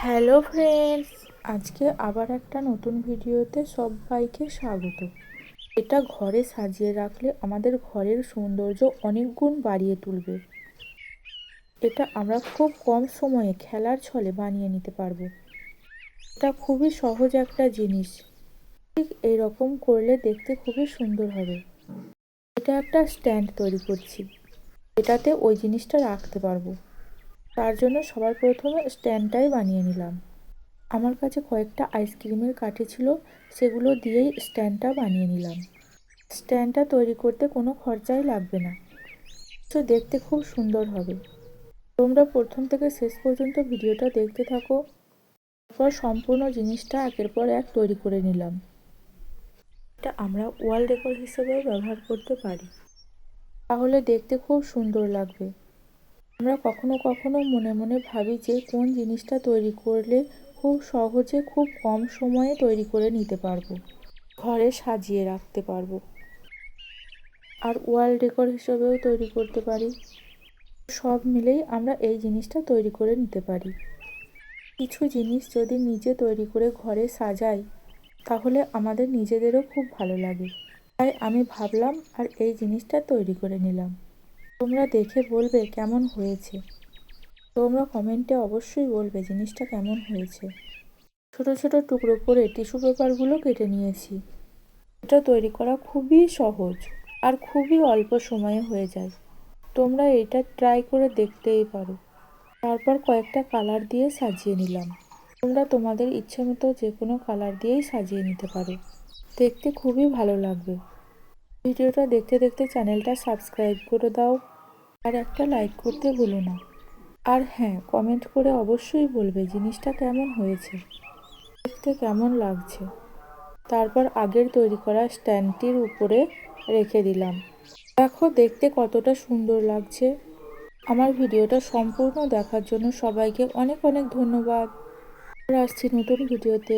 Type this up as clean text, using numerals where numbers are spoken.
Hello friends, আজকে আবার একটা নতুন ভিডিওতে সবাইকে স্বাগত। এটা ঘরে সাজিয়ে রাখলে আমাদের ঘরের সৌন্দর্য অনেক গুণ বাড়িয়ে তুলবে। এটা আমরা খুব কম সময়ে খেলার ছলে বানিয়ে নিতে পারবো। এটা খুবই সহজ একটা জিনিস, ঠিক এরকম করলে দেখতে খুবই সুন্দর হবে। এটা একটা স্ট্যান্ড তৈরি করছি, এটাতে ওই জিনিসটা রাখতে পারবো। তার জন্য সবার প্রথমে স্ট্যান্ডটাই বানিয়ে নিলাম। আমার কাছে কয়েকটা আইসক্রিমের কাঠি ছিল, সেগুলো দিয়েই স্ট্যান্ডটা বানিয়ে নিলাম। স্ট্যান্ডটা তৈরি করতে কোনো খরচাই লাগবে না, তো দেখতে খুব সুন্দর হবে। তোমরা প্রথম থেকে শেষ পর্যন্ত ভিডিওটা দেখতে থাকো। তারপর সম্পূর্ণ জিনিসটা একের পর এক তৈরি করে নিলাম। এটা আমরা ওয়াল ডেকোর হিসেবেও ব্যবহার করতে পারি, তাহলে দেখতে খুব সুন্দর লাগবে। আমরা কখনো কখনো মনে মনে ভাবি যে কোন জিনিসটা তৈরি করলে খুব সহজে খুব কম সময়ে তৈরি করে নিতে পারবো, ঘরে সাজিয়ে রাখতে পারবো, আর ওয়াল ডেকোর হিসেবেও তৈরি করতে পারি। সব মিলেই আমরা এই জিনিসটা তৈরি করে নিতে পারি। কিছু জিনিস যদি নিজে তৈরি করে ঘরে সাজাই, তাহলে আমাদের নিজেদেরও খুব ভালো লাগে। তাই আমি ভাবলাম আর এই জিনিসটা তৈরি করে নিলাম। তোমরা দেখে বলবে কেমন হয়েছে। তোমরা কমেন্টে অবশ্যই বলবে জিনিসটা কেমন হয়েছে। ছোট ছোট টুকরো করে টিস্যু পেপারগুলো কেটে নিয়েছি। এটা তৈরি করা খুবই সহজ আর খুবই অল্প সময়ে হয়ে যায়। তোমরা এটা ট্রাই করে দেখতেই পারো। তারপর কয়েকটা কালার দিয়ে সাজিয়ে নিলাম। তোমরা তোমাদের ইচ্ছে মতো যে কোনো কালার দিয়েই সাজিয়ে নিতে পারো, দেখতে খুবই ভালো লাগবে। ভিডিওটা দেখতে দেখতে চ্যানেলটা সাবস্ক্রাইব করে দাও আর একটা লাইক করতে ভুলো না। আর হ্যাঁ, কমেন্ট করে অবশ্যই বলবে জিনিসটা কেমন হয়েছে, দেখতে কেমন লাগছে। তারপর আগের তৈরি করা স্ট্যান্ডটির উপরে রেখে দিলাম। দেখো দেখতে কতটা সুন্দর লাগছে। আমার ভিডিওটা সম্পূর্ণ দেখার জন্য সবাইকে অনেক অনেক ধন্যবাদ। আর আসছি নতুন ভিডিওতে।